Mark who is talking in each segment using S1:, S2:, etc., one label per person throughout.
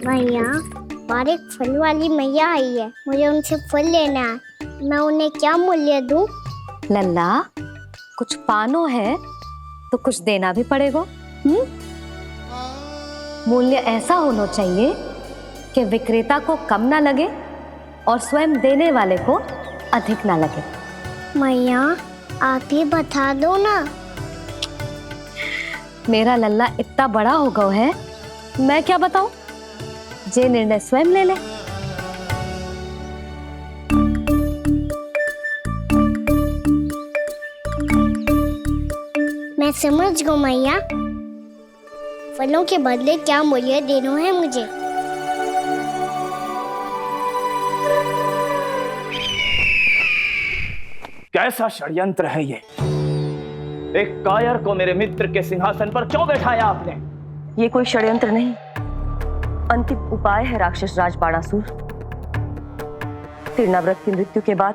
S1: भैया, बाहर एक फल वाली मैया आई है, मुझे उनसे फल लेना है। मैं उन्हें क्या मूल्य दूं?
S2: लल्ला, कुछ पानो है तो कुछ देना भी पड़ेगा। मूल्य ऐसा होना चाहिए कि विक्रेता को कम ना लगे और स्वयं देने वाले को अधिक ना लगे।
S1: मैया, आप ही बता दो ना।
S2: मेरा लल्ला इतना बड़ा हो गया है, मैं क्या बताऊं? जे निर्णय स्वयं ले ले।
S1: मैं समझ गई मैया, फलों के बदले क्या मूल्य देना है मुझे।
S3: कैसा षड्यंत्र है ये? एक कायर को मेरे मित्र के सिंहासन पर क्यों बैठाया आपने?
S4: ये कोई षड्यंत्र नहीं, अंतिम उपाय है राक्षस राज बाणासुर। तीर्णाव्रत की मृत्यु के बाद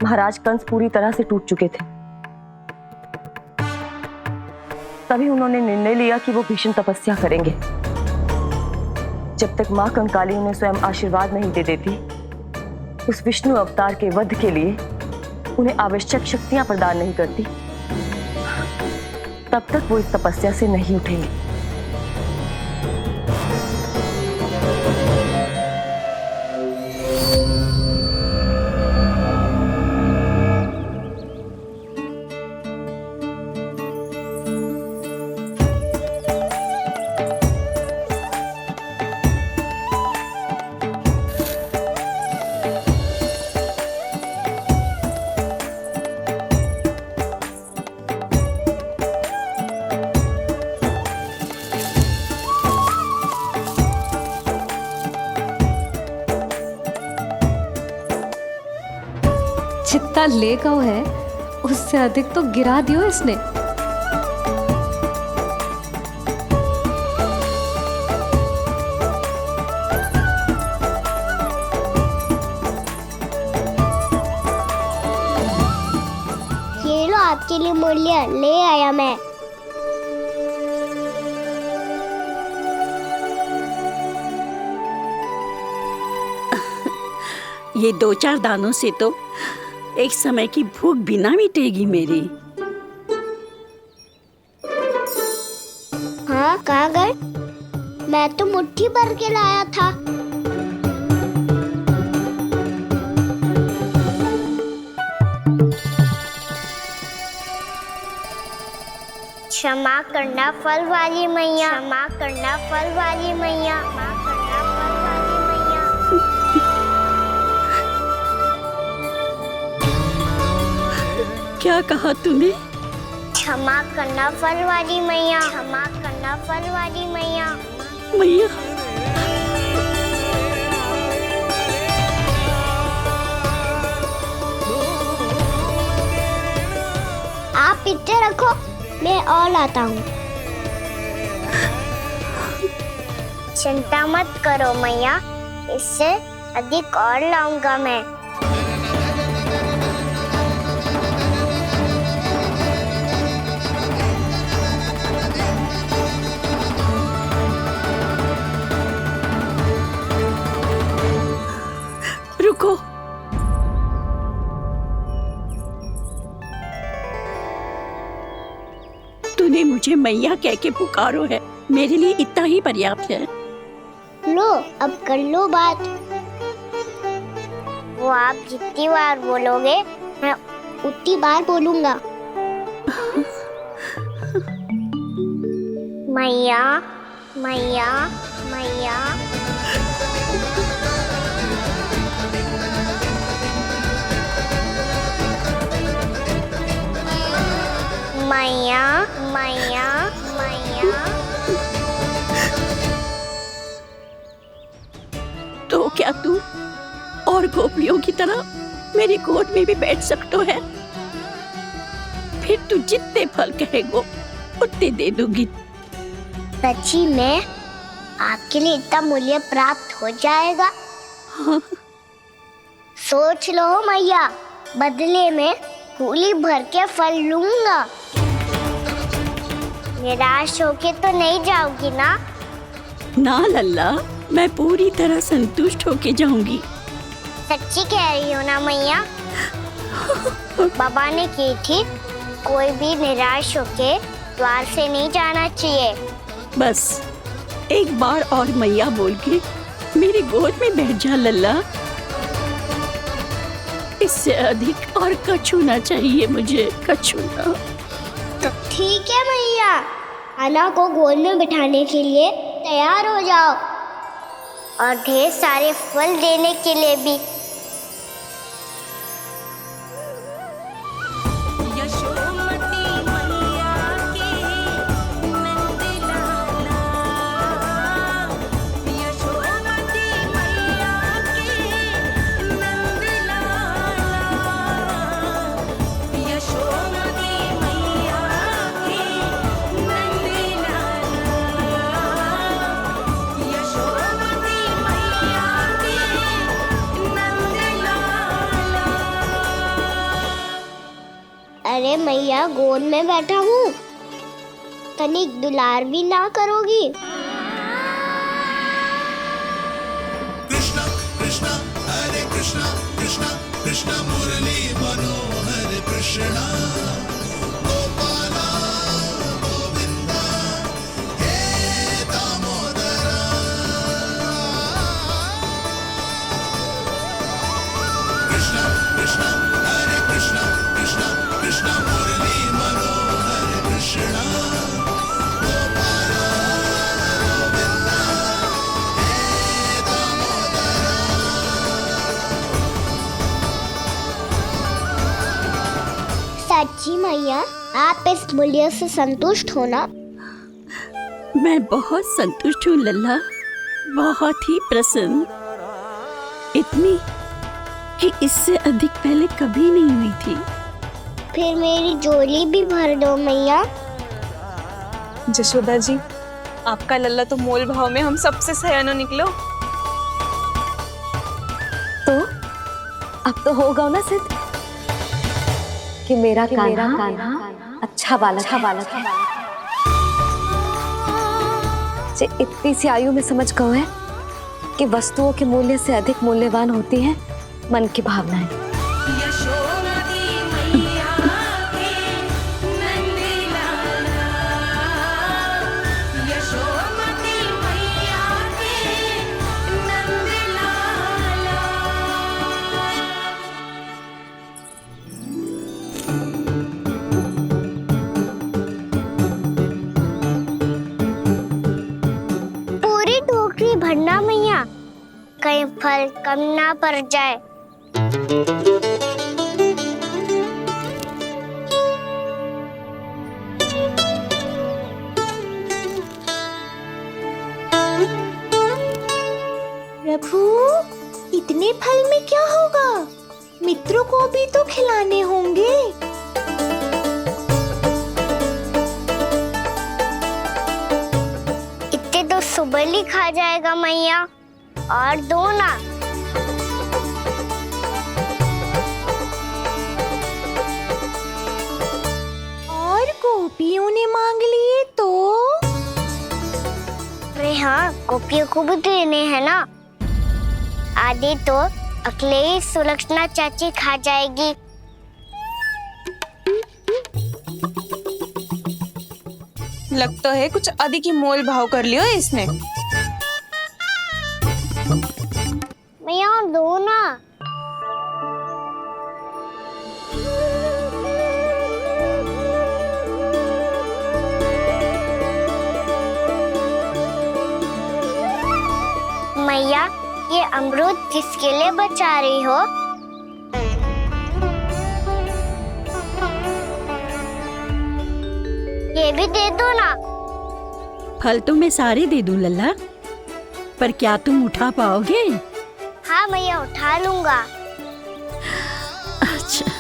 S4: महाराज कंस पूरी तरह से टूट चुके थे। तभी उन्होंने निर्णय लिया कि वो भीषण तपस्या करेंगे। जब तक मां कंकाली उन्हें स्वयं आशीर्वाद नहीं दे देती, उस विष्णु अवतार के वध के लिए उन्हें आवश्यक शक्तियां प्रदान नहीं करती, तब तक वो इस तपस्या से नहीं उठेंगे।
S2: जितना ले गया है उससे अधिक तो गिरा दियो इसने।
S1: ये लो आपके लिए मूल्य, ले आया मैं।
S5: ये 2-4 दानों से तो एक समय की भूख भी ना मिटेगी मेरी।
S1: हाँ, कहाँ गए? मैं तो मुट्ठी भर के लाया था। क्षमा करना फल वाली मैया, क्षमा करना फल वाली मैया, क्षमा करना फल वाली मैया।
S5: क्या कहा तूने?
S1: क्षमा करना फल वाली मैया, क्षमा करना फल वाली मैया।
S5: मैया,
S1: आप इतने रखो, मैं और लाता हूँ। चिंता मत करो मैया, इससे अधिक और लाऊंगा मैं।
S5: रुको। तूने मुझे मैया कह के पुकारो है, मेरे लिए इतना ही पर्याप्त है।
S1: लो, अब कर लो बात। वो आप जितनी बार बोलोगे, मैं उतनी बार बोलूंगा। मैया, मैया, मैया। मैया, मैया, मैया।
S5: तो क्या तू और गोपियों की तरह मेरी गोद में भी बैठ सकते है? फिर तू जितने फल कहेगो उतने दे दूंगी।
S1: सच्ची में आपके लिए इतना मूल्य प्राप्त हो जाएगा?
S5: हाँ।
S1: सोच लो मैया, बदले में झोली भर के फल लूंगा। निराश होके तो नहीं जाओगी ना?
S5: ना लल्ला, मैं पूरी तरह संतुष्ट होके जाऊंगी।
S1: सच्ची कह रही हो ना मैया? बाबा ने की थी, कोई भी निराश होके द्वार से नहीं जाना चाहिए।
S5: बस एक बार और मैया बोल के मेरी गोद में बैठ जा लल्ला। इससे अधिक और कछु ना चाहिए मुझे, कछु ना।
S1: ठीक है मैया, आना को गोद में बिठाने के लिए तैयार हो जाओ और ढेर सारे फल देने के लिए भी। अरे मैया, गोद में बैठा हूँ, तनिक दुलार भी ना करोगी?
S6: कृष्णा कृष्णा हरे कृष्णा कृष्णा कृष्णा मुरली मनोहर कृष्णा गोपाला गोविंदा हे दामोदरा। कृष्णा कृष्णा हरे कृष्णा कृष्णा कृष्णा मुरली मनोहर कृष्णा गोपाला गोविंदा हे दामोदरा।
S1: सच्ची मैया, आप इस मूल्य से संतुष्ट हो ना?
S5: मैं बहुत संतुष्ट हूँ लल्ला, बहुत ही प्रसन्न। इतनी कि इससे अधिक पहले कभी नहीं हुई थी।
S1: फिर मेरी झोली भी भर दो मैया।
S7: जशोदा जी, आपका लल्ला तो मोल भाव में हम सबसे सयाना निकलो।
S2: तो अब तो होगा ना सिद्ध कि मेरा कान्हा अच्छा बालक है। जे इतनी सी आयु में समझ गए है कि वस्तुओं के मूल्य से अधिक मूल्यवान होती है मन की भावनाएं।
S1: पूरी टोकरी भरना मैया, कहीं फल कम ना पड़ जाए।
S8: प्रभु, इतने फल में क्या होगा? मित्रों को भी तो खिलाने होंगे।
S1: इतने तो सुबह ही खा जाएगा मैया, और दो ना।
S8: और गोपियों ने मांग लिए तो?
S1: अरे हाँ, गोपियों को भी देने हैं ना। आधे तो अकेले ही सुलक्षणा चाची खा जाएगी।
S7: लगता है कुछ अधिक ही मोल भाव कर लियो इसने।
S1: मैया और दो ना। मैया, ये अमरूद किसके लिए बचा रही हो? ये भी दे दो ना।
S5: फल तो मैं सारे दे दूं लल्ला, पर क्या तुम उठा पाओगे?
S1: हाँ मैया, उठा लूंगा।
S5: अच्छा।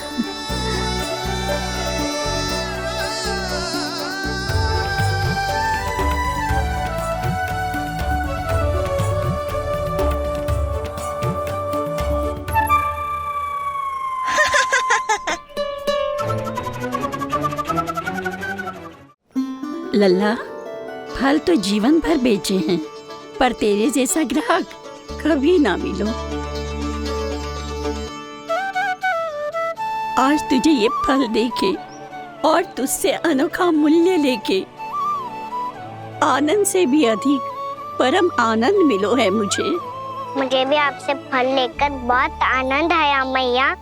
S5: लल्ला, फल तो जीवन भर बेचे हैं, पर तेरे जैसा ग्राहक कभी ना मिलो। आज तुझे ये फल देके और तुझसे अनोखा मूल्य लेके आनंद से भी अधिक परम आनंद मिलो है मुझे।
S1: मुझे भी आपसे फल लेकर बहुत आनंद आया मैया।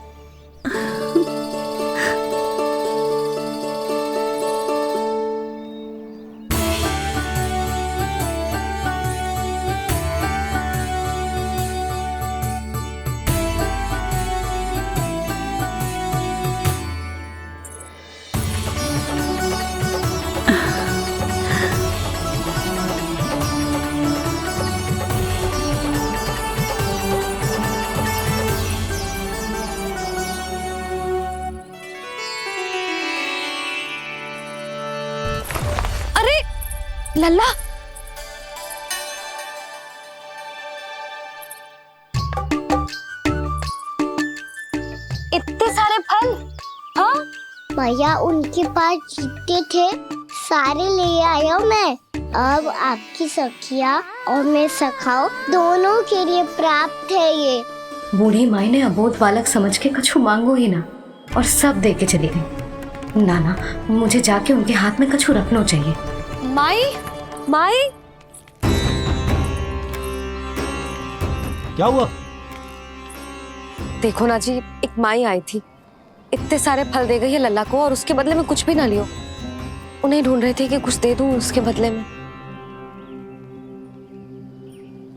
S2: लल्ला, इतने सारे फल? हाँ
S1: भैया उनके पास जितने थे सारे ले आया मैं। अब आपकी सखिया और मैं सखाओ दोनों के लिए प्राप्त है ये।
S2: बूढ़ी माई ने अबोध बालक समझ के कछु मांगो ही ना और सब दे के चली गई। नाना, मुझे जाके उनके हाथ में कछु रखना चाहिए। माई, माई,
S9: क्या हुआ?
S2: देखो ना जी, एक माई आई थी, इतने सारे फल दे गई है लल्ला को और उसके बदले में कुछ भी ना लियो। उन्हें ढूंढ रही थी कि कुछ दे दूं उसके बदले में।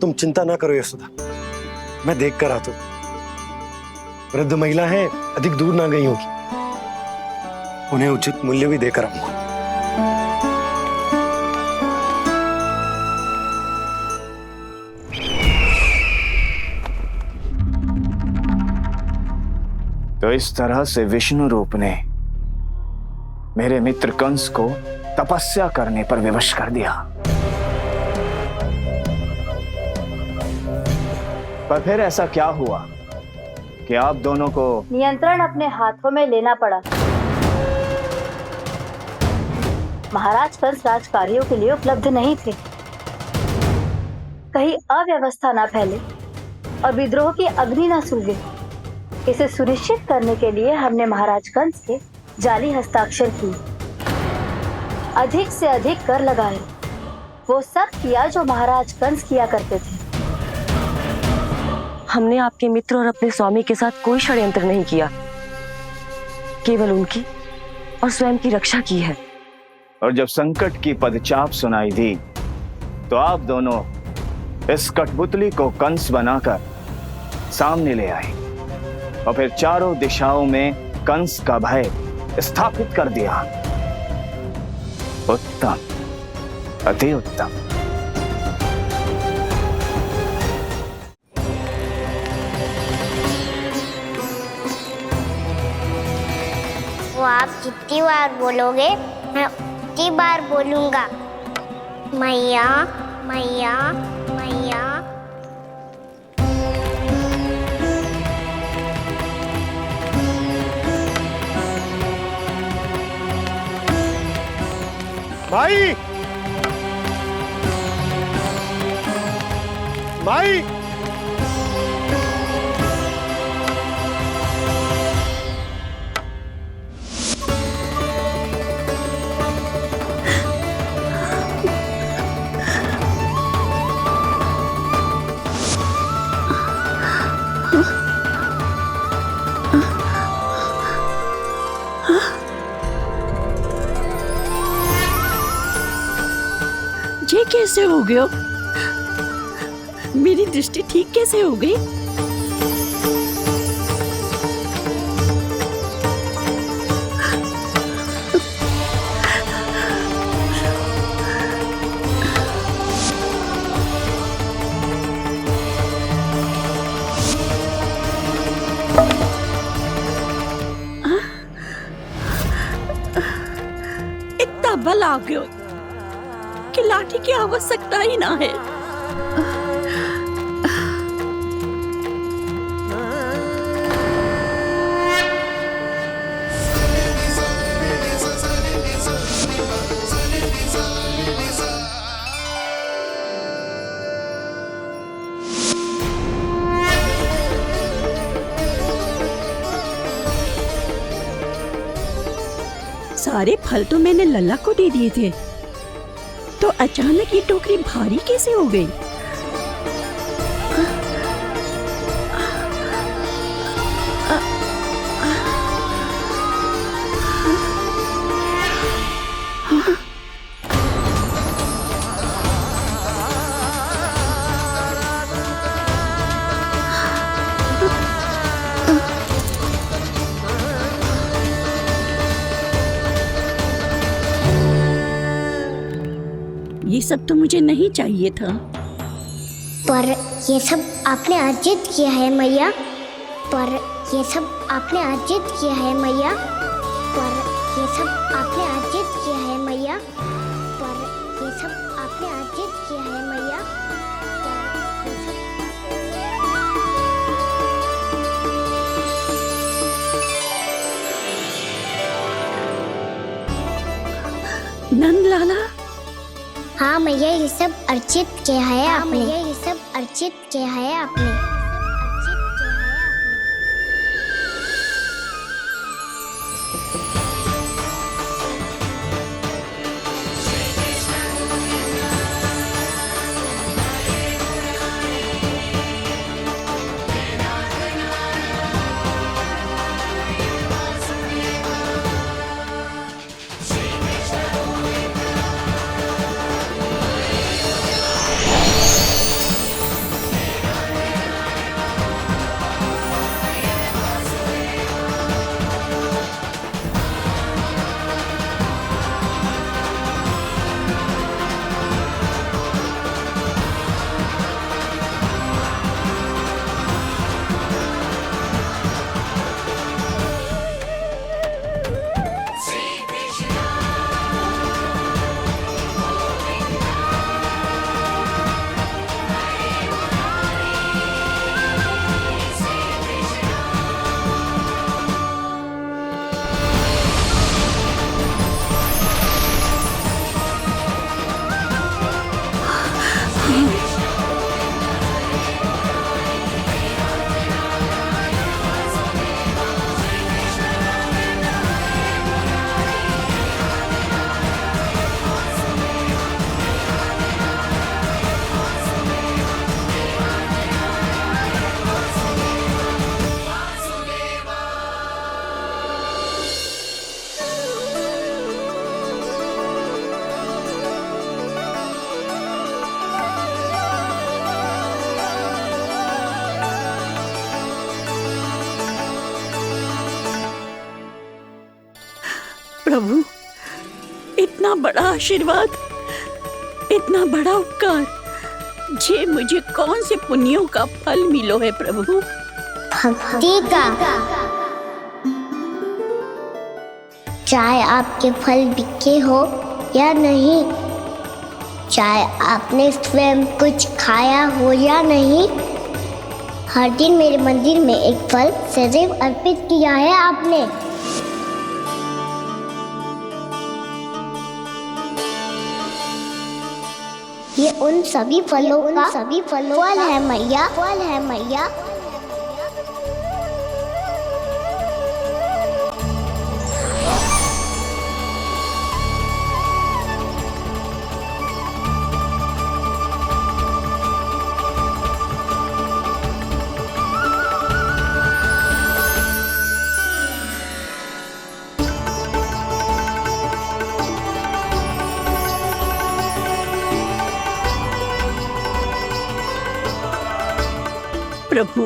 S9: तुम चिंता ना करो यशोदा, मैं देख कर आता हूं। वृद्ध महिला है, अधिक दूर ना गई होगी, उन्हें उचित मूल्य भी देकर आऊंगा।
S3: तो इस तरह से विष्णु रूप ने मेरे मित्र कंस को तपस्या करने पर विवश कर दिया। पर फिर ऐसा क्या हुआ कि आप दोनों को
S10: नियंत्रण अपने हाथों में लेना पड़ा। महाराज कंस राजकार्यों के लिए उपलब्ध नहीं थे। कहीं अव्यवस्था न फैले और विद्रोह की अग्नि न सूझे, इसे सुनिश्चित करने के लिए हमने महाराज कंस के जाली हस्ताक्षर किए, अधिक से अधिक कर लगाए। वो सब किया जो महाराज कंस किया करते थे।
S4: हमने आपके मित्र और अपने स्वामी के साथ कोई षड्यंत्र नहीं किया, केवल उनकी और स्वयं की रक्षा की है।
S3: और जब संकट की पदचाप सुनाई दी तो आप दोनों इस कठपुतली को कंस बनाकर सामने ले आए और फिर चारों दिशाओं में कंस का भय स्थापित कर दिया। उत्तम, अति उत्तम।
S1: वो आप जितनी बार बोलोगे मैं उतनी बार बोलूंगा। मैया मैया मैया।
S9: माई, माई,
S5: ये कैसे हो गया? मेरी दृष्टि ठीक कैसे हो गई? इतना बल आ गया कि लाठी की आवश्यकता ही ना है। सारे फल तो मैंने लल्ला को दे दिए थे, तो अचानक ये टोकरी भारी कैसे हो गई? ये सब तो मुझे नहीं चाहिए था।
S1: पर ये सब आपने अर्जित किया है मैया। पर ये सब आपने अर्जित किया है मैया। पर ये सब आपने अर्जित किया है मैया। पर ये सब आपने अर्जित किया है मैया।
S5: नंद लाला,
S1: हाँ मैया, ये सब अर्जित किया है आपने। मैया, ये सब अर्जित किया है आपने।
S5: प्रभु, इतना बड़ा आशीर्वाद, इतना बड़ा उपकार, जे मुझे कौन से पुण्यों का फल मिलो है प्रभु?
S1: भक्ति का। चाहे आपके फल बिके हो या नहीं, चाहे आपने स्वयं कुछ खाया हो या नहीं, हर दिन मेरे मंदिर में एक फल सदैव अर्पित किया है आपने। ये उन सभी फलों का फल है मैया। फल है मैया।
S5: प्रभु,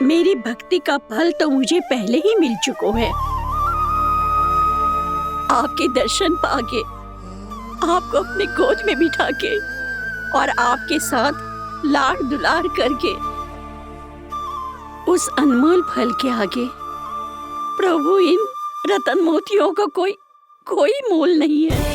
S5: मेरी भक्ति का फल तो मुझे पहले ही मिल चुका है। आपके दर्शन पाके, आपको अपने गोद में बिठा के और आपके साथ लाड दुलार करके, उस अनमोल फल के आगे प्रभु इन रतन मोतियों का कोई मोल नहीं है।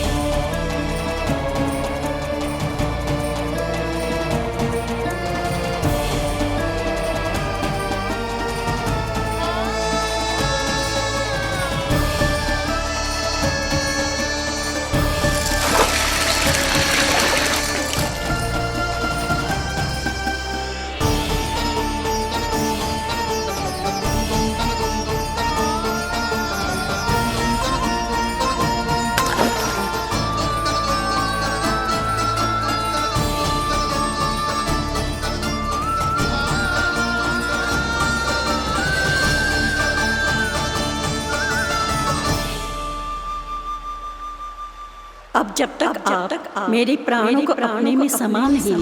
S5: जब तक आप मेरे प्राणों को अपने में समा नहीं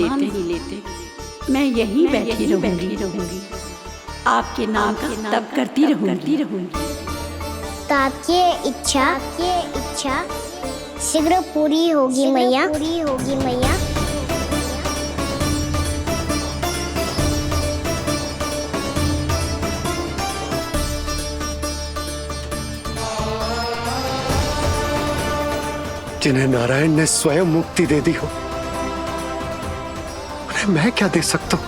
S5: लेते मैं यहीं बैठी रहूंगी आपके नाम का तब करती रहूंगी।
S1: तो आपकी इच्छा शीघ्र पूरी होगी मैया।
S9: जिन्हें नारायण ने स्वयं मुक्ति दे दी हो, उन्हें मैं क्या दे सकता हूं?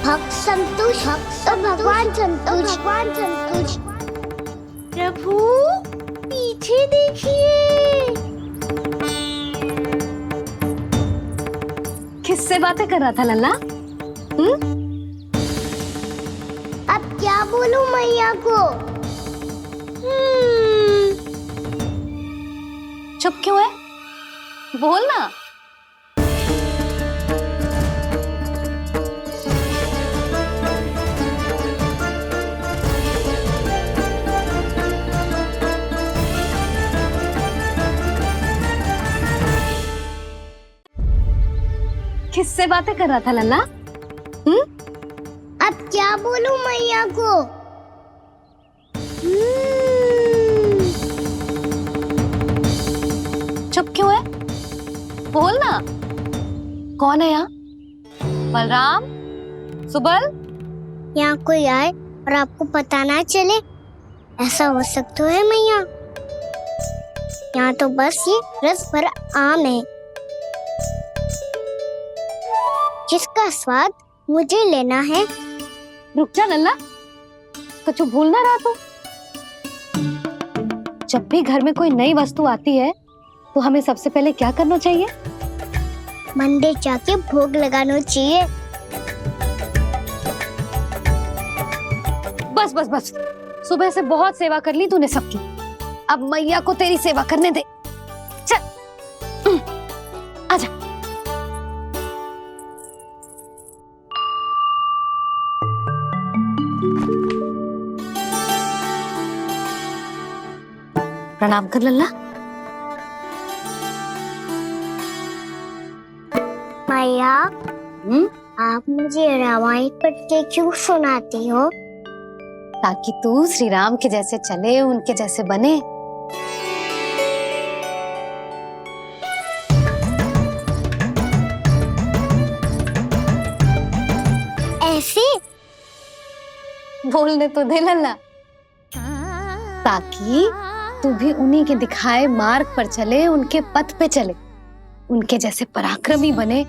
S1: भक्त संतोष तो भगवान संतोष।
S8: प्रभु पीछे देखिए।
S2: किससे बातें कर रहा था लल्ला?
S1: अब क्या बोलूं मैया को?
S2: चुप क्यों है? बोल ना। किससे बातें कर रहा था लल्ला?
S1: अब क्या बोलूं मैया को?
S2: चुप क्यों है? बोल ना। कौन है यहाँ? बलराम, सुबल?
S1: यहाँ कोई आए और आपको पता ना चले, ऐसा हो सकता है मैया? यहाँ तो बस ये रस भरा आम है जिसका स्वाद मुझे लेना है।
S2: रुक जा लल्ला, कुछ भूल ना रहा तू। जब भी घर में कोई नई वस्तु आती है तो हमें सबसे पहले क्या करना चाहिए?
S1: मंदिर जाके भोग लगाना चाहिए।
S2: बस बस बस, सुबह से बहुत सेवा कर ली तूने सबकी, अब मैया को तेरी सेवा करने दे। चल आजा। प्रणाम कर लल्ला।
S1: मैया, आप मुझे रामायण पढ़ के क्यों सुनाती हो?
S2: ताकि तू श्री राम के जैसे चले, उनके जैसे बने।
S1: ऐसे
S2: बोलने तो दे लल्ला, ताकि तू भी उन्हीं के दिखाए मार्ग पर चले, उनके पथ पे चले, उनके जैसे पराक्रमी बने,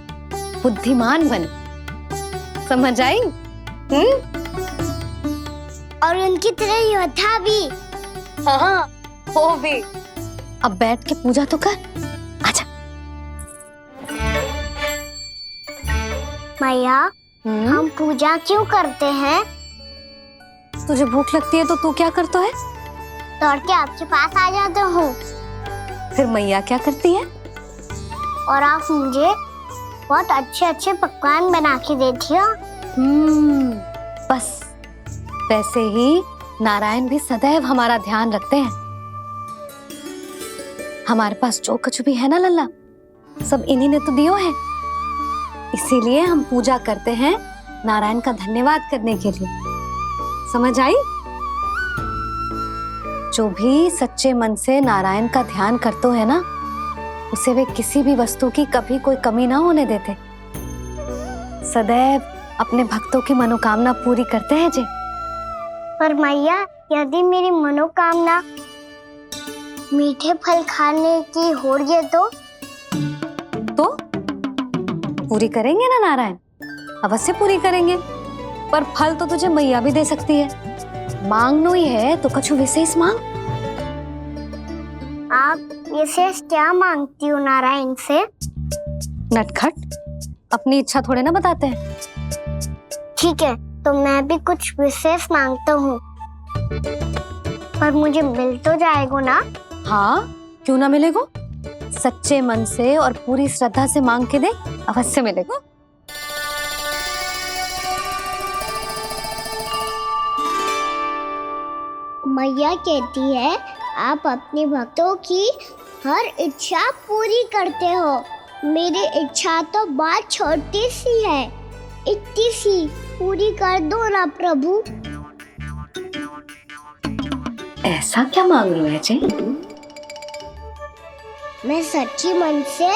S2: बुद्धिमान बने। समझ आई?
S1: और उनकी तरह योद्धा भी।
S2: हाँ, वो भी। अब बैठ के पूजा तो कर। आजा।
S1: मैया, हम पूजा क्यों करते हैं?
S2: तुझे भूख लगती है तो तू क्या करता है?
S1: दौड़ के आपके पास आ जाता हूँ।
S2: फिर मैया क्या करती है?
S1: और आप मुझे बहुत अच्छे अच्छे पकवान बना के देती हो।
S2: बस वैसे ही नारायण भी सदैव हमारा ध्यान रखते हैं। हमारे पास जो कुछ भी है ना लल्ला, सब इन्हीं ने तो दियो है। इसीलिए हम पूजा करते हैं नारायण का धन्यवाद करने के लिए। समझ आई? जो भी सच्चे मन से नारायण का ध्यान करते है ना, उसे वे किसी भी वस्तु की कभी कोई कमी ना होने देते। सदैव अपने भक्तों की मनोकामना पूरी करते हैं जी।
S1: पर मैया, यदि मेरी मनोकामना मीठे फल खाने की हो रही है तो
S2: पूरी करेंगे ना नारायण? अवश्य पूरी करेंगे। पर फल तो तुझे मैया भी दे सकती है। मांगनो ही है तो कछु विशेष मांग।
S1: आप विशेष क्या मांगती हो नारायण से?
S2: नटखट, अपनी इच्छा थोड़े ना बताते हैं।
S1: ठीक है, तो मैं भी कुछ विशेष मांगता हूँ, पर मुझे मिल तो जाएगा ना?
S2: हाँ, क्यों ना मिलेगा? सच्चे मन से और पूरी श्रद्धा से मांग के दे, अवश्य मिलेगा।
S1: मैया कहती है आप अपने भक्तों की हर इच्छा पूरी करते हो। मेरी इच्छा तो बहुत छोटी सी है, इतनी सी पूरी कर दो ना प्रभु।
S2: ऐसा क्या मांग रहे हो जी?
S1: मैं सच्ची मन से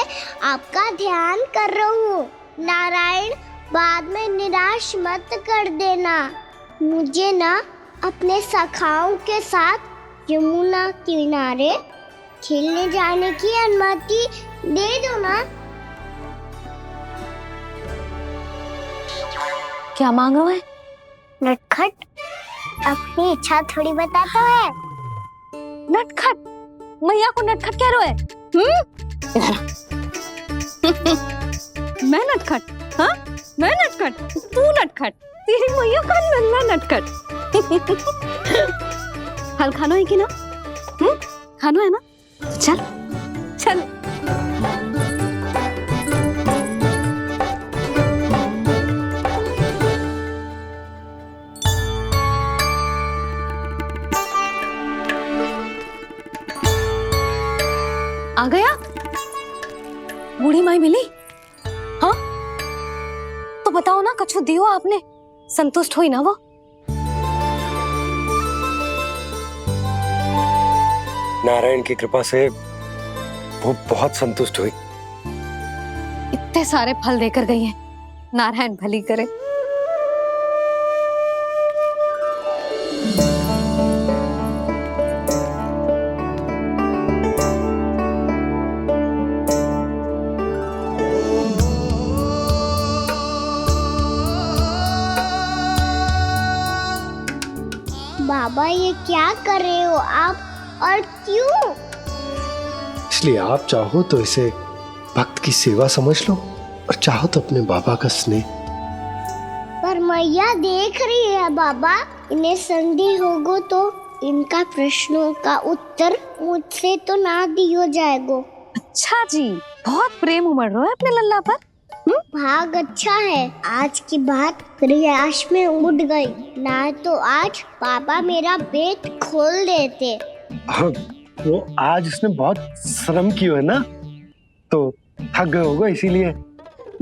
S1: आपका ध्यान कर रहा हूँ। नारायण, बाद में निराश मत कर देना। मुझे ना अपने सखाओं के साथ यमुना किनारे खेलने जाने की अनुमति दे दो ना।
S2: क्या मांग रहे हैं?
S1: नटखट अपनी इच्छा थोड़ी बताता है।
S2: नटखट? मैया को नटखट कह रहे हैं? मैं नटखट? हाँ, मैं नटखट? तू नटखट? तेरी मैया का नल्ला नटखट। फल खानो है कि ना? खानो है ना? तो चल चल। आ गया? बूढ़ी माई मिली? हाँ, तो बताओ ना, कछु दियो आपने, संतुष्ट हुई ना वो?
S9: नारायण की कृपा से वो बहुत संतुष्ट हुई।
S2: इतने सारे फल देकर गई हैं, नारायण भली करे।
S1: बाबा ये क्या कर रहे हो आप, और क्यों?
S9: इसलिए आप चाहो तो इसे भक्त की सेवा समझ लो, और चाहो तो अपने बाबा का स्नेह।
S1: पर मैया देख रही है बाबा, इन्हें संदेह होगो तो इनका प्रश्नों का उत्तर मुझसे तो ना दियो जाएगो।
S2: अच्छा जी, बहुत प्रेम उमड़ रहा है अपने लल्ला पर।
S1: भाग अच्छा है, आज की बात प्रयास में उड़ गई, ना तो आज पापा मेरा पेट खोल देते।
S9: वो आज उसने बहुत श्रम किया है ना, तो थक गए होगा इसीलिए।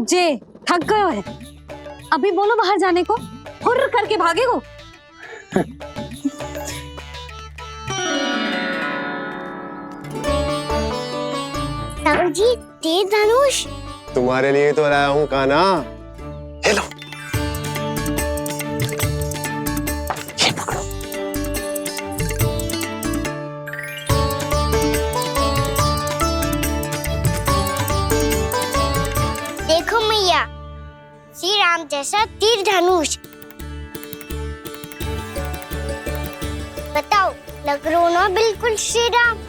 S2: जे थक गए है, अभी बोलो बाहर जाने को, हुर्र करके भागेगो।
S1: राम जी, तीर धनुष
S11: तुम्हारे लिए तो लाया हूँ कान्हा।
S9: हेलो,
S11: ये पकड़ो।
S1: देखो मैया, श्री राम जैसा तीर धनुष। बताओ, लग रहा ना बिल्कुल श्री राम?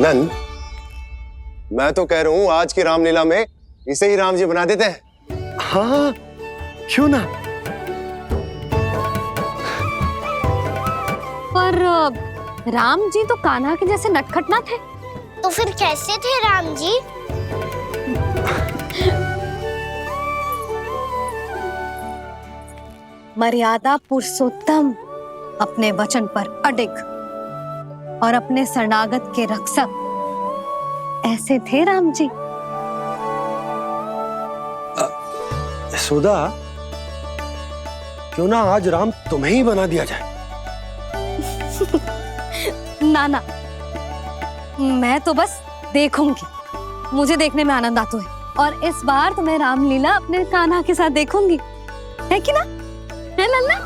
S11: नंद, मैं तो कह रहा हूँ आज की रामलीला में इसे ही राम जी बना देते हैं।
S9: हाँ क्यों ना।
S2: पर राम जी तो कान्हा के जैसे नटखट ना थे।
S1: तो फिर कैसे थे राम जी?
S2: मर्यादा पुरुषोत्तम, अपने वचन पर अडिग और अपने शरणागत के रक्षक, ऐसे थे राम जी।
S9: यशोदा, क्यों ना आज राम तुम्हें ही बना दिया जाए।
S2: ना ना, मैं तो बस देखूंगी, मुझे देखने में आनंद आता है, और इस बार तो मैं रामलीला अपने कान्हा के साथ देखूंगी, है कि ना? है लल्ला?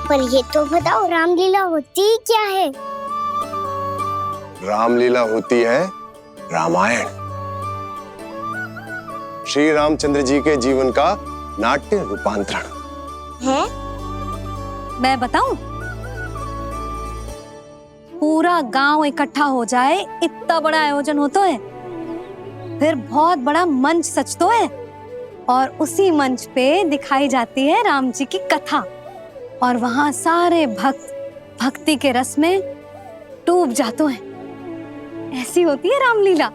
S1: पर ये तो बताओ, रामलीला होती क्या है?
S11: रामलीला होती है रामायण, श्री रामचंद्र जी के जीवन का नाट्य रूपांतरण
S1: है।
S2: मैं बताऊं? पूरा गांव इकट्ठा हो जाए, इतना बड़ा आयोजन होता है। फिर बहुत बड़ा मंच सजतो है और उसी मंच पे दिखाई जाती है राम जी की कथा और वहां सारे भक्त भक्ति के रस में डूब जाते हैं। ऐसी होती है रामलीला।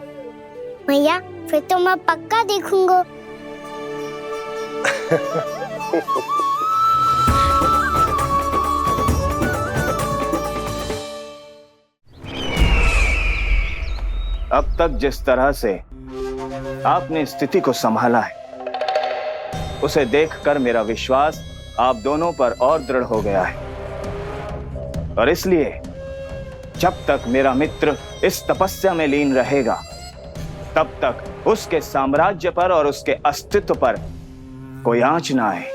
S1: मैया फिर तो मैं पक्का देखूंगा।
S3: अब तक जिस तरह से आपने स्थिति को संभाला है, उसे देखकर मेरा विश्वास आप दोनों पर और दृढ़ हो गया है। और इसलिए जब तक मेरा मित्र इस तपस्या में लीन रहेगा, तब तक उसके साम्राज्य पर और उसके अस्तित्व पर कोई आंच ना आए।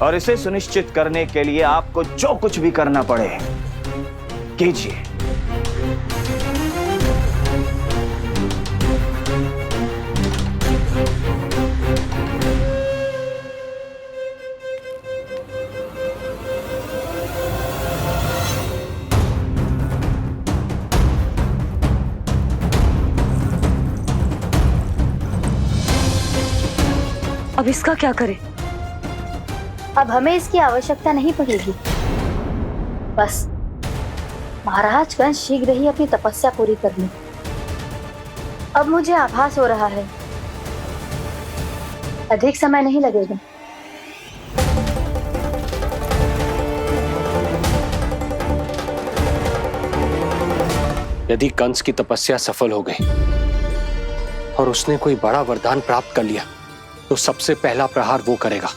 S3: और इसे सुनिश्चित करने के लिए आपको जो कुछ भी करना पड़े कीजिए।
S4: अब इसका क्या करें?
S10: अब हमें इसकी आवश्यकता नहीं पड़ेगी। बस महाराज कंस शीघ्र ही अपनी तपस्या पूरी कर ले। अब मुझे आभास हो रहा है अधिक समय नहीं लगेगा।
S12: यदि कंस की तपस्या सफल हो गई और उसने कोई बड़ा वरदान प्राप्त कर लिया, तो सबसे पहला प्रहार वो करेगा।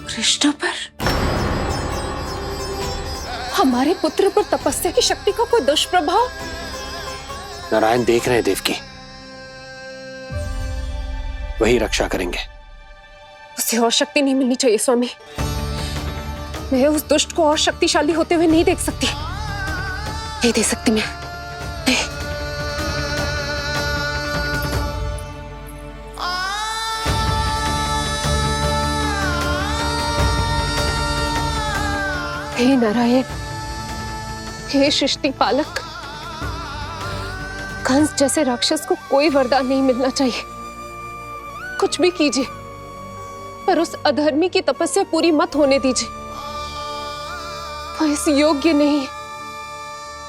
S7: कृष्ण पर? हमारे पुत्र पर तपस्या की शक्ति का कोई दुष्प्रभाव?
S12: नारायण देख रहे हैं देवकी, वही रक्षा करेंगे।
S7: उसे और शक्ति नहीं मिलनी चाहिए स्वामी। मैं उस दुष्ट को और शक्तिशाली होते हुए नहीं देख सकती, नहीं दे सकती मैं। हे नारायण, हे सृष्टि पालक, कंस जैसे राक्षस को कोई वरदान नहीं मिलना चाहिए। कुछ भी कीजिए, पर उस अधर्मी की तपस्या पूरी मत होने दीजिए। वो इस योग्य नहीं है,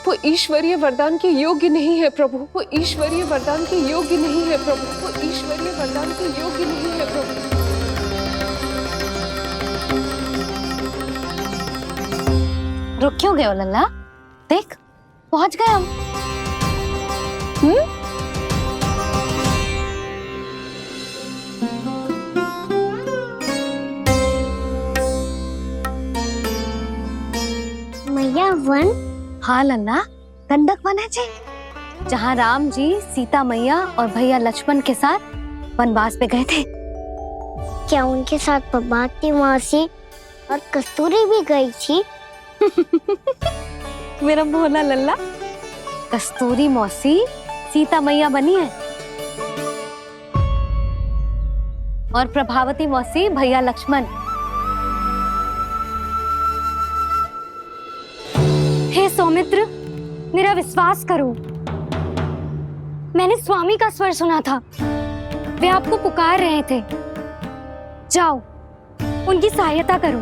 S7: वो ईश्वरीय वरदान के योग्य नहीं है प्रभु। वो ईश्वरीय वरदान के योग्य नहीं है प्रभु। वो ईश्वरीय वरदान के योग्य नहीं है प्रभु।
S2: रुक क्यों गए हो लल्ला? देख पहुंच गए हम।
S1: मैया वन?
S2: हाँ लल्ला, गंडक वन है जी, जहाँ राम जी सीता मैया और भैया लक्ष्मण के साथ वनवास पे गए थे।
S1: क्या उनके साथ पद्मावती मौसी और कस्तूरी भी गई थी?
S2: मेरा भोला लल्ला, कस्तूरी मौसी सीता मैया बनी है और प्रभावती मौसी भैया लक्ष्मण। हे सौमित्र, मेरा विश्वास करो, मैंने स्वामी का स्वर सुना था। वे आपको पुकार रहे थे। जाओ, उनकी सहायता करो।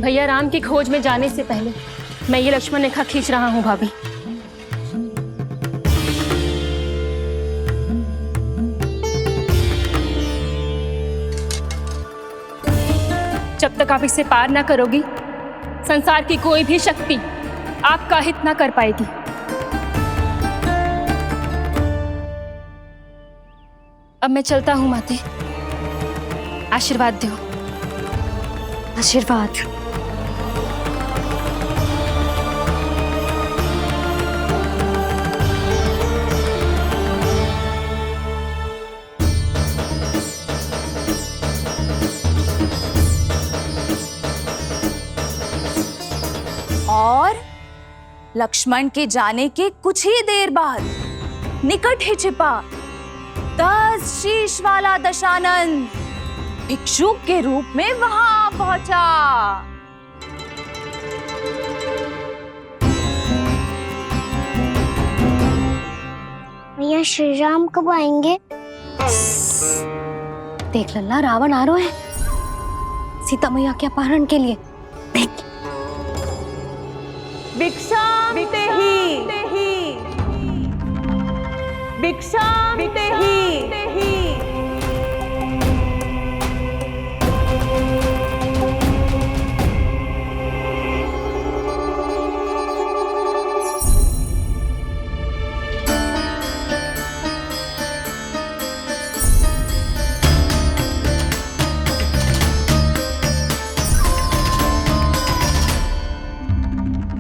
S13: भैया राम की खोज में जाने से पहले मैं ये लक्ष्मण रेखा खींच रहा हूँ भाभी। जब तक आप इसे पार ना करोगी, संसार की कोई भी शक्ति आपका हित ना कर पाएगी। अब मैं चलता हूँ माते, आशीर्वाद दो।
S2: आशीर्वाद।
S14: और लक्ष्मण के जाने के कुछ ही देर बाद निकट ही छिपा 10 शीश वाला दशानन भिक्षुक के रूप में वहां पहुंचा।
S1: मैया श्री राम कब आएंगे?
S2: देख लल्ला, रावण आ रहे हैं सीता मैया के अपहरण के लिए।
S14: भिक्षाम देहि, भिक्षाम देहि।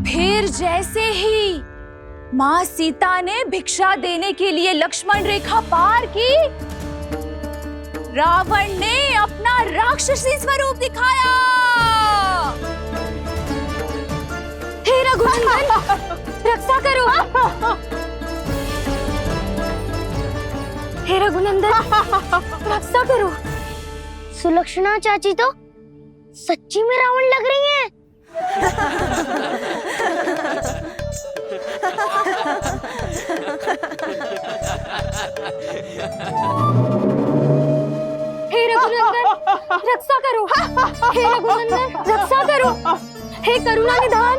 S14: फिर जैसे ही माँ सीता ने भिक्षा देने के लिए लक्ष्मण रेखा पार की, रावण ने अपना राक्षसी स्वरूप दिखाया।
S2: हे रघुनंदन, रक्षा करो। हे रघुनंदन, रक्षा करो।
S1: सुलक्षणा चाची तो सच्ची में रावण लग रही हैं।
S2: हे रघुनंदन, रक्षा करो। हे रघुनंदन, रक्षा करो। हे करुणा निधान।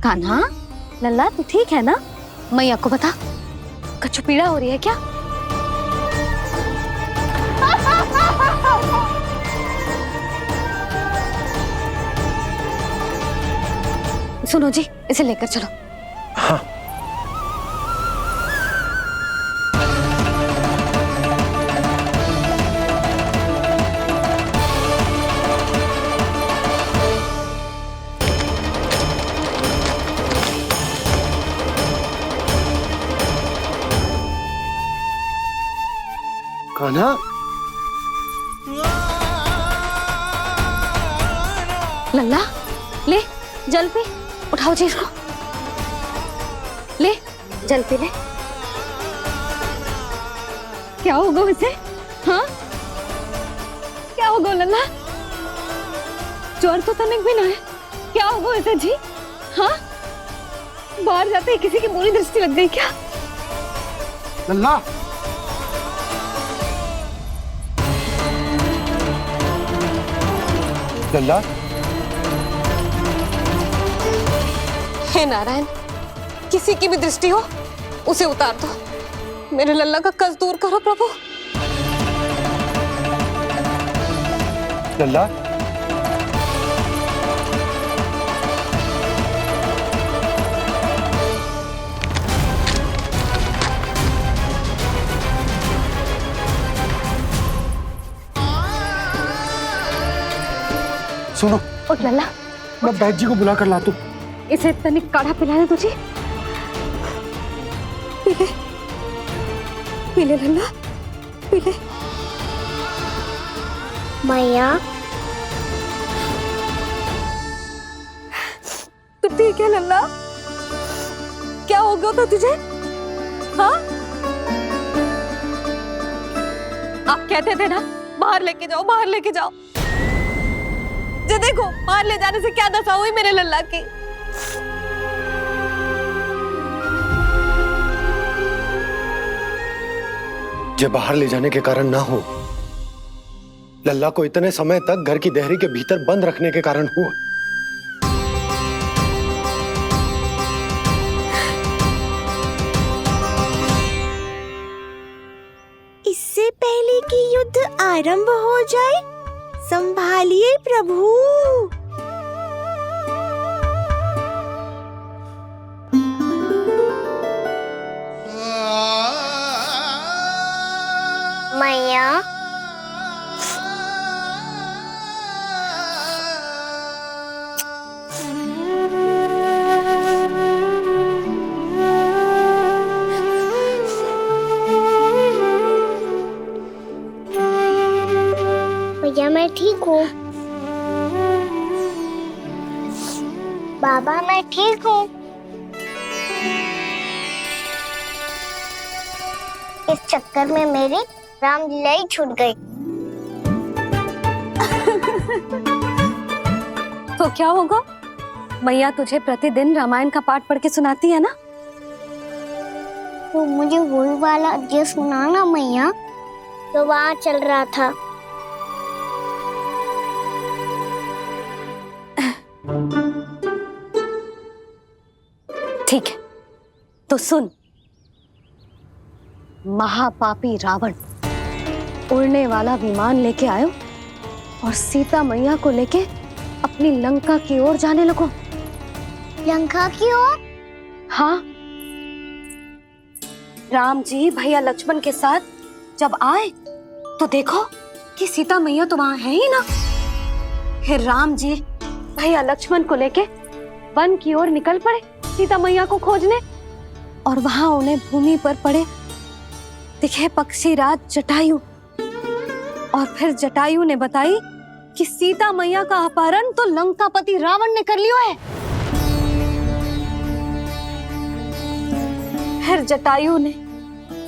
S2: कान्हा, लल्ला तू ठीक है ना? मैया को बता, कछु पीड़ा हो रही है क्या? सुनो जी, इसे लेकर चलो।
S9: हाँ। कान्हा,
S2: लल्ला ले जल पी, उठाओ जी इसको, ले जल पी ले। क्या होगा उसे? हाँ क्या होगा लल्ला? ज्वर तो तनिक भी ना है, क्या होगा उसे जी? हाँ बाहर जाते ही किसी की बुरी दृष्टि लग गई क्या?
S9: लल्ला, लल्ला,
S7: हे नारायण, किसी की भी दृष्टि हो उसे उतार दो। मेरे लल्ला का कष्ट दूर करो प्रभु।
S9: लल्ला, सुनो,
S2: उठ लल्ला,
S9: मैं बैद जी को बुला कर लाता हूँ।
S2: इसे तनिक काढ़ा पिला दे तुझे। पी ले, पी ले लल्ला, पी ले।
S1: मैया
S2: तू ठीक है लल्ला? क्या हो गया था तुझे? हाँ आप कहते थे ना बाहर लेके जाओ, बाहर लेके जाओ। जे देखो बाहर ले जाने से क्या दशा हुई मेरे लल्ला की।
S9: जे बाहर ले जाने के कारण ना हो, लल्ला को इतने समय तक घर की देहरी के भीतर बंद रखने के कारण हुआ।
S8: आरंभ हो जाए। संभालिए प्रभु।
S1: मैया, भैया मैं ठीक हूँ। बाबा मैं ठीक हूँ। इस चक्कर में मेरी रामलीला ही छूट गई।
S2: तो क्या होगा? मैया तुझे प्रतिदिन रामायण का पाठ पढ़ के सुनाती है ना?
S1: तो मुझे वही वाला अध्याय सुनाना मैया, तो वहाँ चल रहा था।
S2: ठीक है, तो सुन। महापापी रावण उड़ने वाला विमान लेके आयो और सीता मैया को लेके अपनी लंका की ओर जाने लगो।
S1: लंका की ओर?
S2: हाँ, राम जी भैया लक्ष्मण के साथ जब आए तो देखो कि सीता मैया तो वहां है ही ना। फिर राम जी भैया लक्ष्मण को लेके वन की ओर निकल पड़े सीता मैया को खोजने, और वहां उन्हें भूमि पर पड़े दिखे पक्षीराज जटायु। और फिर जटायु ने बताई कि सीता मैया का अपहरण तो लंकापति रावण ने कर लियो है। फिर जटायु ने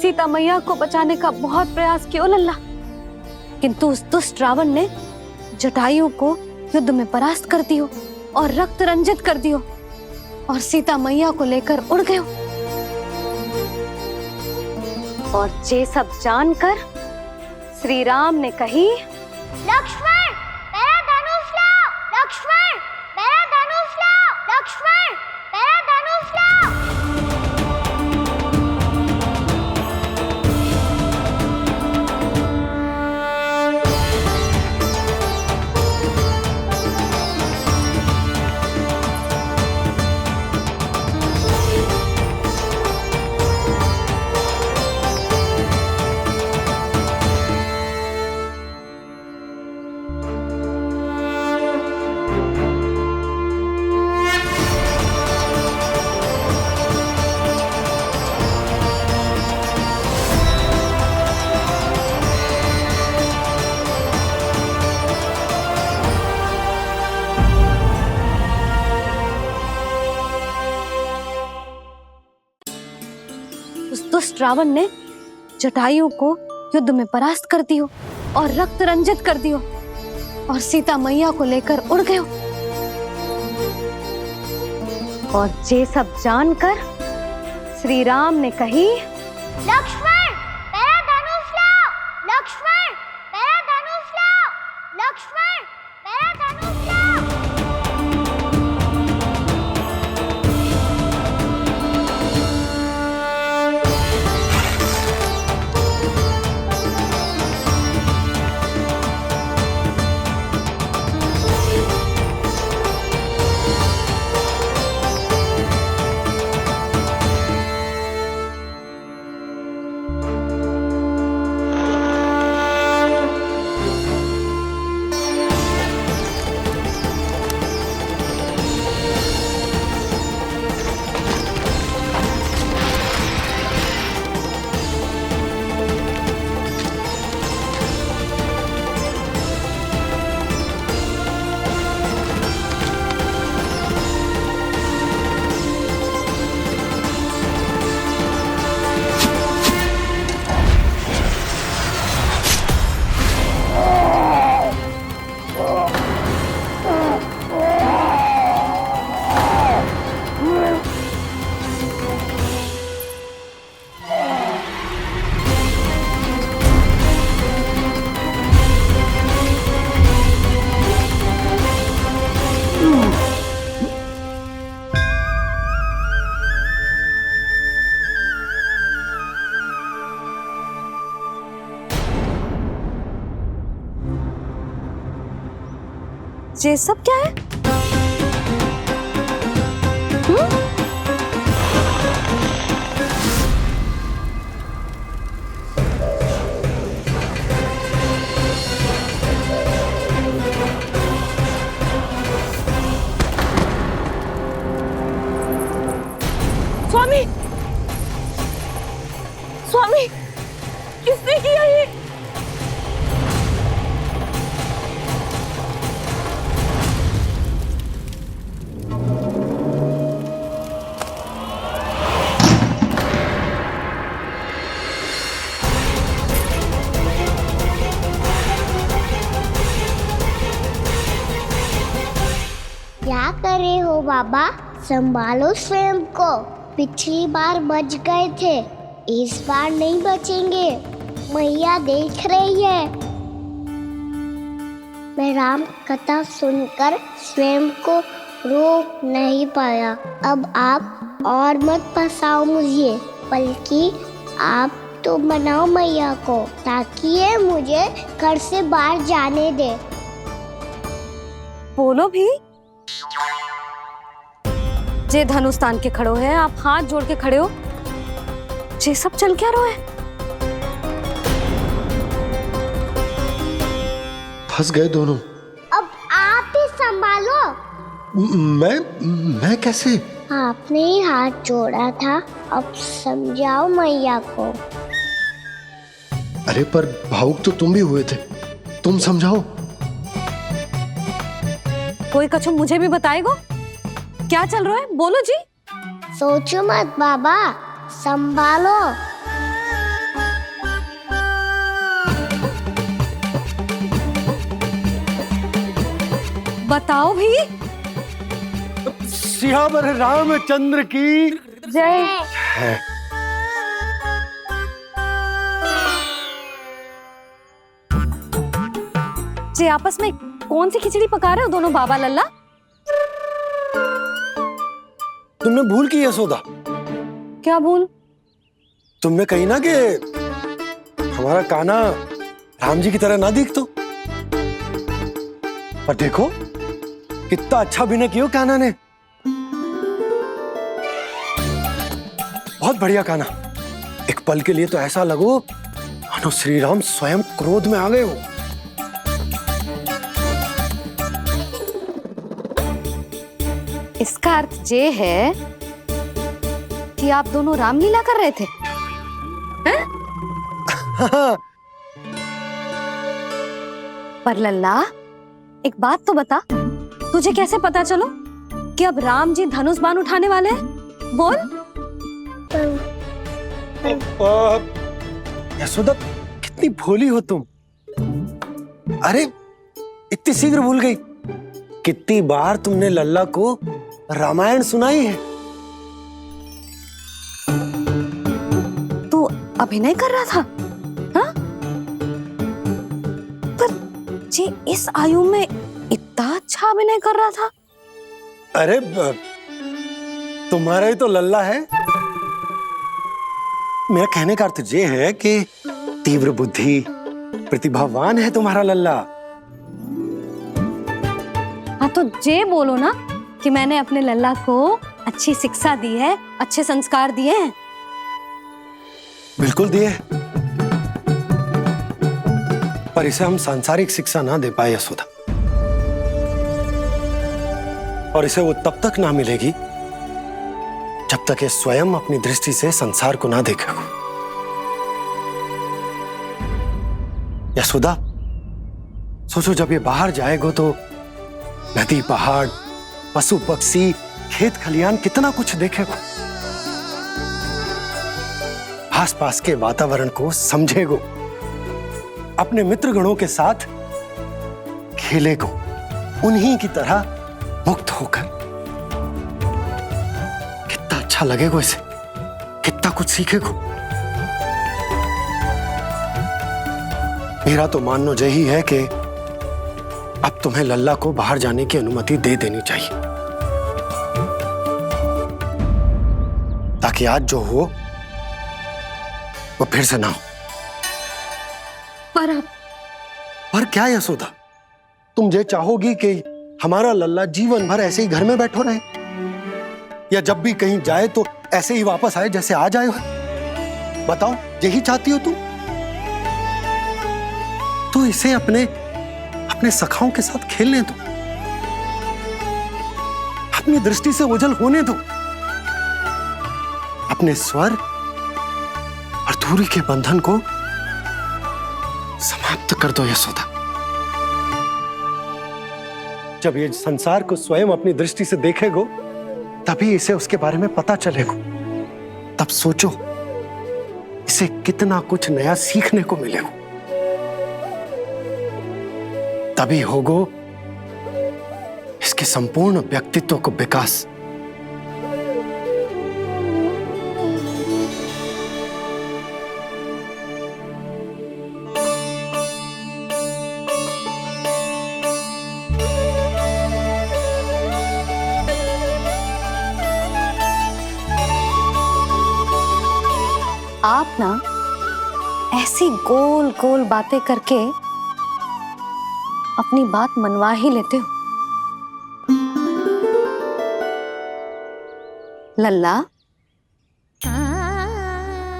S2: सीता मैया को बचाने का बहुत प्रयास किया लल्ला, किंतु उस दुष्ट रावण ने जटायु को युद्ध में परास्त कर दियो और रक्त रंजित कर दियो और सीता मैया को लेकर उड़ गयो। और ये सब जानकर श्री राम ने कही,
S1: लक्ष्मण मेरा धनुष लाओ, लक्ष्मण मेरा धनुष लाओ, लक्ष्मण मेरा धनुष लाओ।
S2: उस दुष्ट रावण ने जटायु को युद्ध में परास्त कर दियो और रक्त रंजित कर दियो और सीता मैया को लेकर उड़ गयो। और ये सब जानकर श्री राम ने कही,
S1: लक्ष्मण मेरा धनुष लाओ, लक्ष्मण मेरा धनुष लाओ, लक्ष्मण मेरा धनुष लाओ।
S2: ये सब क्या है?
S14: स्वामी, स्वामी, किसने किया ये?
S1: क्या कर रहे हो बाबा? संभालो स्वयं को। पिछली बार बच गए थे, इस बार नहीं बचेंगे। मैया देख रही है। मैं राम कथा सुनकर स्वयं को रोक नहीं पाया। अब आप और मत फंसाओ मुझे, बल्कि आप तो मनाओ मैया को, ताकि ये मुझे घर से बाहर जाने दे।
S2: बोलो भी। जे धनुष तान के खड़ो है, आप हाथ जोड़ के खड़े हो, ये सब चल क्या रहा है?
S9: फंस गए दोनों।
S1: अब आप ही संभालो।
S9: मैं कैसे?
S1: आपने ही हाथ जोड़ा था, अब समझाओ मैया को।
S9: अरे पर भावुक तो तुम भी हुए थे, तुम समझाओ।
S2: कोई कछु मुझे भी बताएगो? क्या चल रहा है? बोलो जी।
S1: सोचो मत बाबा, संभालो।
S2: बताओ भी।
S9: सियावर रामचंद्र की
S2: जय। जे आपस में कौन सी खिचड़ी पका रहे हो दोनों बाबा लल्ला?
S9: तुमने भूल की यशोदा।
S2: क्या भूल?
S9: तुमने कही ना कि हमारा कान्हा राम जी की तरह ना दिख तो। पर देखो कितना अच्छा अभिनय किया कान्हा ने। बहुत बढ़िया कान्हा। एक पल के लिए तो ऐसा लगो मानो श्री राम स्वयं क्रोध में आ गए हो।
S2: इसका अर्थ ये है कि आप दोनों रामलीला कर रहे थे, हैं? पर लल्ला एक बात तो बता, तुझे कैसे पता चलो कि अब राम जी धनुष बाण उठाने वाले हैं? बोल।
S9: यशोदा कितनी भोली हो तुम। अरे इतनी शीघ्र भूल गई। कितनी बार तुमने लल्ला को रामायण सुनाई है।
S2: तू अभिनय कर रहा था, हाँ? पर जी इस आयु में इतना अच्छा अभिनय कर रहा था।
S9: अरे तुम्हारा ही तो लल्ला है। मेरा कहने का अर्थ ये है कि तीव्र बुद्धि, प्रतिभावान है तुम्हारा लल्ला।
S2: हाँ तो जे बोलो ना कि मैंने अपने लल्ला को अच्छी शिक्षा दी है, अच्छे संस्कार दिए हैं।
S9: बिल्कुल दिए, पर इसे हम सांसारिक शिक्षा ना दे पाए यशोदा। और इसे वो तब तक ना मिलेगी जब तक ये स्वयं अपनी दृष्टि से संसार को ना देखेगा। यशोदा सोचो, जब ये बाहर जाएगा तो नदी, पहाड़, पशु पक्षी, खेत खलियान कितना कुछ देखेगा। आसपास के वातावरण को समझेगो, अपने मित्रगणों के साथ खेलेगो, उन्हीं की तरह मुक्त होकर। कितना अच्छा लगेगा इसे, कितना कुछ सीखेगो। मेरा तो मानना यही है कि अब तुम्हें लल्ला को बाहर जाने की अनुमति दे देनी चाहिए, ताकि आज जो हो वो फिर से ना हो।
S2: पर
S9: क्या यशोदा, तुम ये चाहोगी कि हमारा लल्ला जीवन भर ऐसे ही घर में बैठो रहे, या जब भी कहीं जाए तो ऐसे ही वापस आए जैसे आज आए हो? बताओ, यही चाहती हो तुम? तो इसे अपने अपने सखाओं के साथ खेलने दो, अपनी दृष्टि से ओझल होने दो, अपने स्वर और दूरी के बंधन को समाप्त कर दो यशोदा। जब ये संसार को स्वयं अपनी दृष्टि से देखेगो, तभी इसे उसके बारे में पता चलेगा। तब सोचो इसे कितना कुछ नया सीखने को मिलेगा। तभी होगो इसके संपूर्ण व्यक्तित्व को विकास।
S2: आप ना ऐसी गोल गोल बातें करके अपनी बात मनवा ही लेते हो। लल्ला,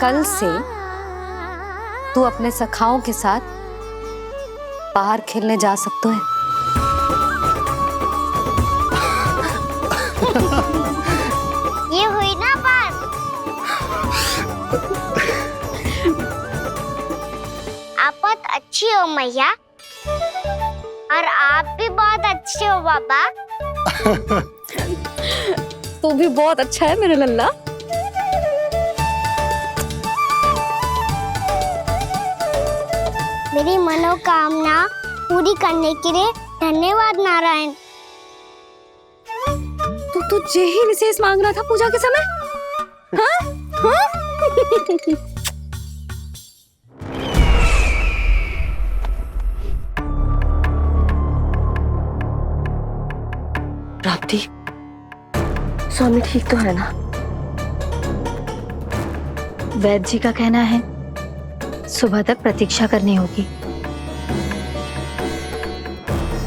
S2: कल से तू अपने सखाओं के साथ बाहर खेलने जा सकते है।
S1: ये हुई ना बात। आप बहुत अच्छी हो मैया, और आप भी बहुत अच्छे हो बाबा।
S2: तू भी बहुत अच्छा है मेरे लल्ला।
S1: मेरी मनोकामना पूरी करने के लिए धन्यवाद नारायण।
S2: तू तुझे ही विशेष मांग रहा था पूजा के समय? हाँ? हाँ?
S4: प्राप्ति, स्वामी ठीक तो है ना?
S10: वैद्य जी का कहना है सुबह तक प्रतीक्षा करनी होगी,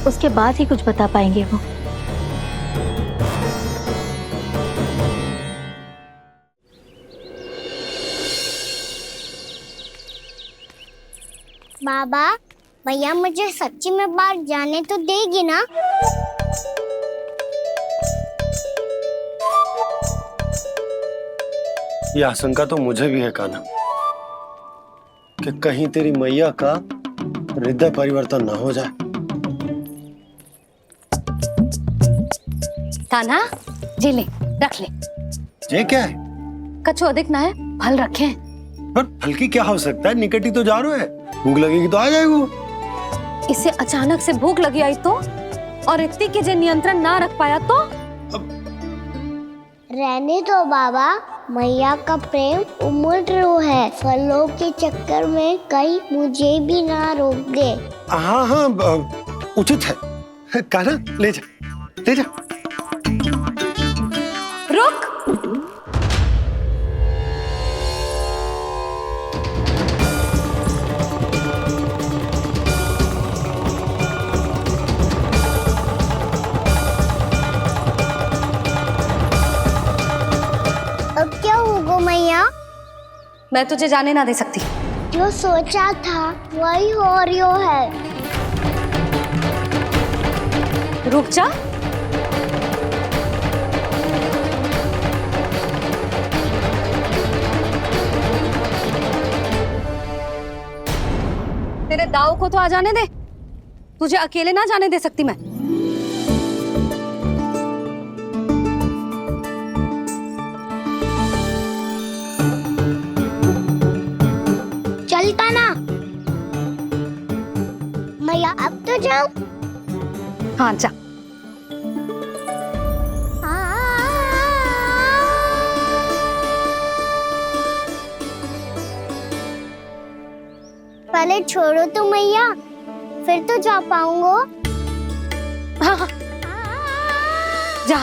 S10: उसके बाद ही कुछ बता पाएंगे वो।
S1: बाबा, भैया मुझे सच्ची में बाहर जाने तो देगी ना?
S9: ये आशंका तो मुझे भी है कान्हा, कि कहीं तेरी मैया का हृदय परिवर्तन ना हो जाए।
S2: कान्हा, जी ले, रख ले।
S9: ये क्या है?
S2: कछु अधिक ना है, फल रखे हैं।
S9: पर फल की क्या आवश्यकता है? निकट ही तो जा रहे हैं, भूख लगेगी तो आ जाएगा।
S2: इसे अचानक से भूख लगी आई तो, और इतनी के जे नियंत्रण ना रख पाया तो?
S1: रहने दो बाबा, मैया का प्रेम उमड़ है। फलों के चक्कर में कहीं मुझे भी ना रोक दे।
S9: हाँ हाँ, उचित है। कान्हा, ले जा, ले जा।
S2: रुक।
S1: अब क्या होगा मैया?
S2: मैं तुझे जाने ना दे सकती।
S1: जो सोचा था वही हो रही है।
S2: रुक जा। तेरे दाव को तो आ जाने दे, तुझे अकेले ना जाने दे सकती मैं।
S1: चलता ना मैया, अब तो जाओ।
S2: हाँ जा।
S1: पहले छोड़ो तो मैया, फिर तो जा पाऊंगा।
S2: हाँ हाँ, जा।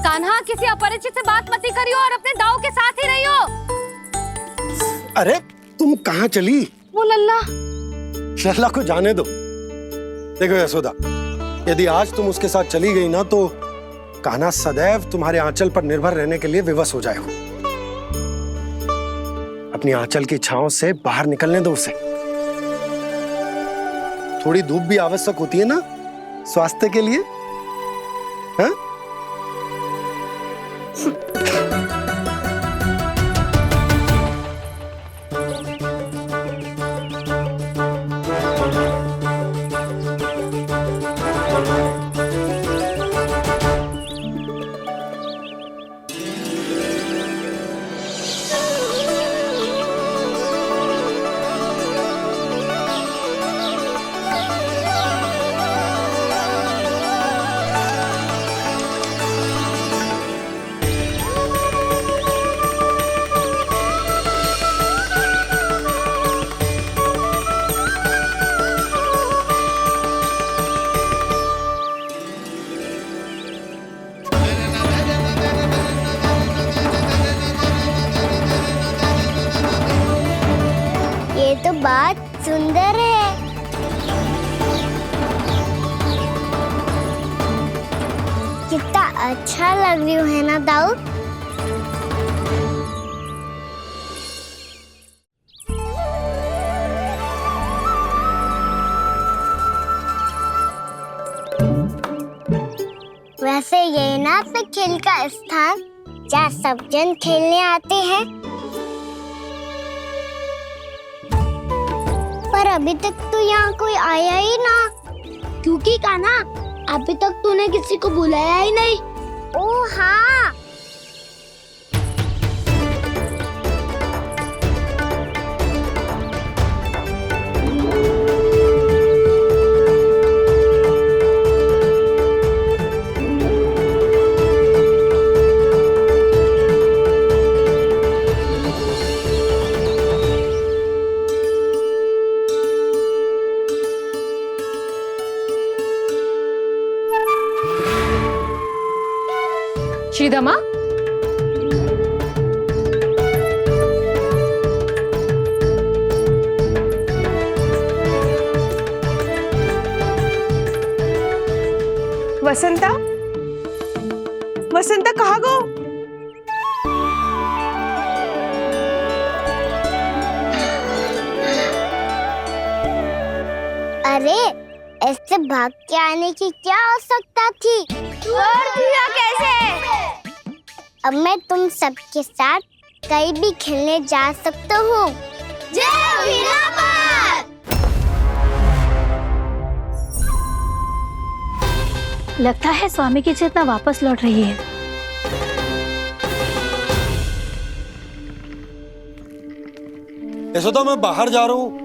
S2: कान्हा, किसी अपरिचित से बात मत करियो और अपने दाव के साथ ही रहियो।
S9: अरे तुम कहाँ चली?
S2: वो लल्ला,
S9: लल्ला को जाने दो। देखो यशोदा, यदि आज तुम उसके साथ चली गई ना तो कान्हा सदैव तुम्हारे आंचल पर निर्भर रहने के लिए विवश हो जाएगा। अपनी आंचल की छांव से बाहर निकलने दो उसे। थोड़ी धूप भी आवश्यक होती है ना स्वास्थ्य के लिए, हाँ?
S1: ये तो बात सुंदर है। कितना अच्छा लग रही है ना दाऊद। वैसे ये ना पे खेल का स्थान जहाँ सब जन खेलने आते हैं, पर अभी तक तो यहाँ कोई आया ही ना। क्योंकि कान्हा अभी तक तूने किसी को बुलाया ही नहीं। ओ हाँ,
S7: श्रीदामा,
S8: वसंता, वसंता कहाँ गो?
S1: अरे ऐसे भाग के आने की क्या आवश्यकता थी? और दिया कैसे? अब मैं तुम सबके साथ कहीं भी खेलने जा सकता हूँ। जय वीरापाल!
S10: लगता है स्वामी की चेतना वापस लौट रही है।
S9: यशोदा, मैं बाहर जा रहा हूँ।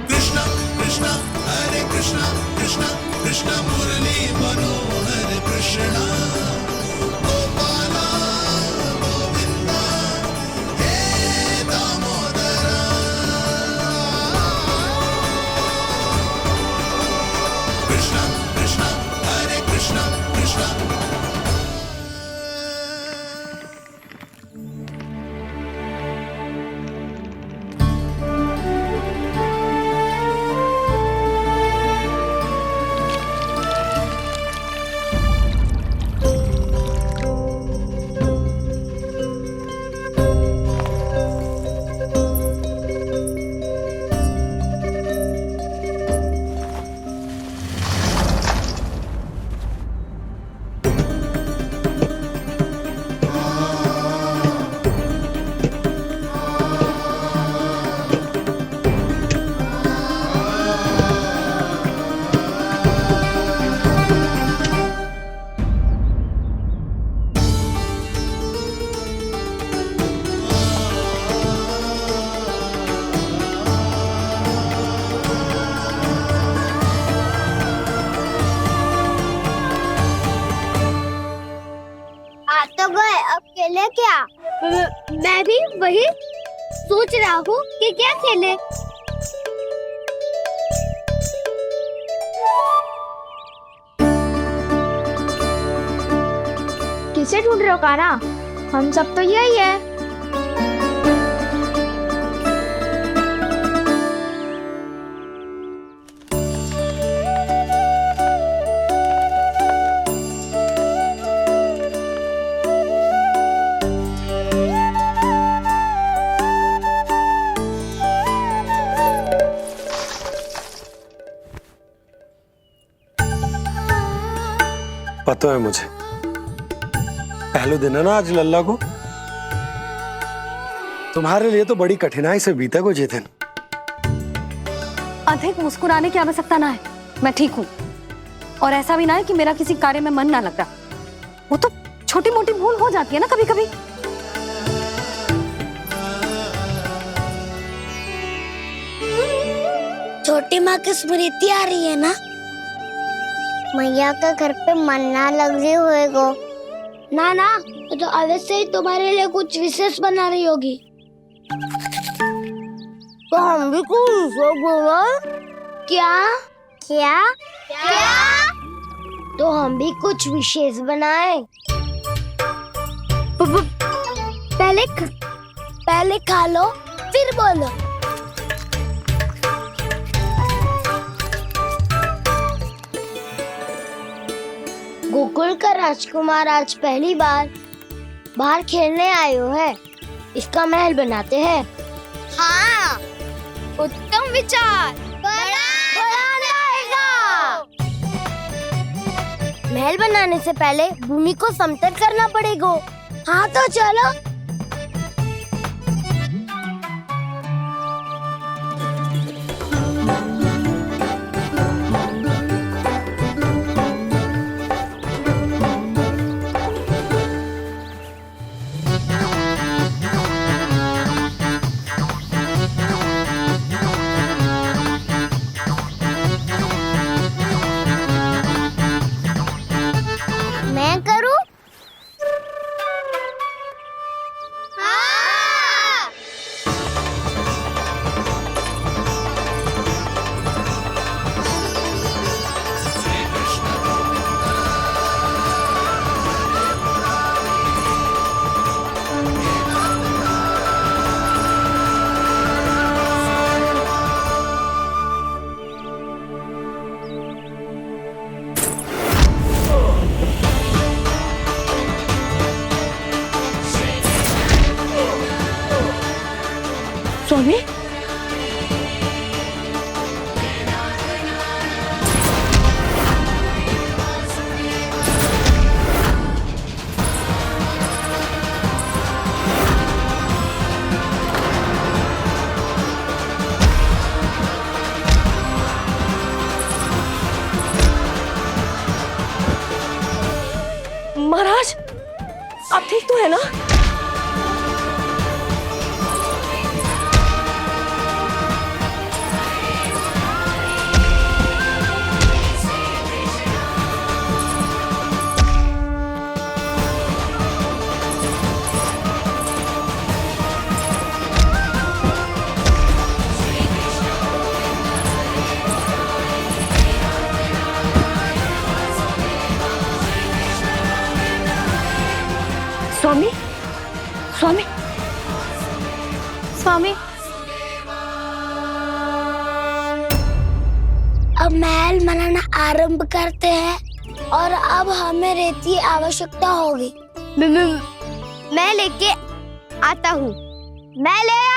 S6: कृष्णा कृष्णा हरे कृष्णा कृष्णा कृष्णा मुरली मनोहर कृष्णा गोपाला गोविंदा हे दामोदरा। कृष्णा कृष्णा हरे कृष्णा कृष्णा।
S1: आ तो गए, अब खेले क्या? मैं भी वही सोच रहा हूँ कि क्या खेले। किसे ढूंढ रहे हो काना? हम सब तो यही है।
S9: पता है मुझे, पहले दिन है ना आज लल्ला को। तुम्हारे लिए तो बड़ी कठिनाई से बीता को ये दिन।
S2: अधिक मुस्कुराने की आवश्यकता ना है, मैं ठीक हूँ। और ऐसा भी ना है कि मेरा किसी कार्य में मन ना लगता। वो तो छोटी मोटी भूल हो जाती है ना कभी कभी।
S1: छोटी माँ की स्मृति आ रही है ना? मैया का घर पे मन ना लग रही होएगो। ना ना, तो अवश्य ही तुम्हारे लिए कुछ विशेष बना रही होगी। तो हम भी कुछ विशेष बोलो। क्या क्या क्या? तो हम भी कुछ विशेष बनाए। पहले खा लो फिर बोलो। गोकुल का राजकुमार आज पहली बार बाहर खेलने आयो है। इसका महल बनाते हैं। हाँ, उत्तम विचार। बनाना आएगा। महल बनाने से पहले भूमि को समतल करना पड़ेगा। हाँ तो चलो। मैं करूं? हाँ।
S4: स्वामी, महाराज आप ठीक तो है ना? स्वामी, स्वामी,
S1: स्वामी, अब महल बनाना आरंभ करते हैं और अब हमें रेत की आवश्यकता होगी। मैं लेके आता हूँ। मैं ले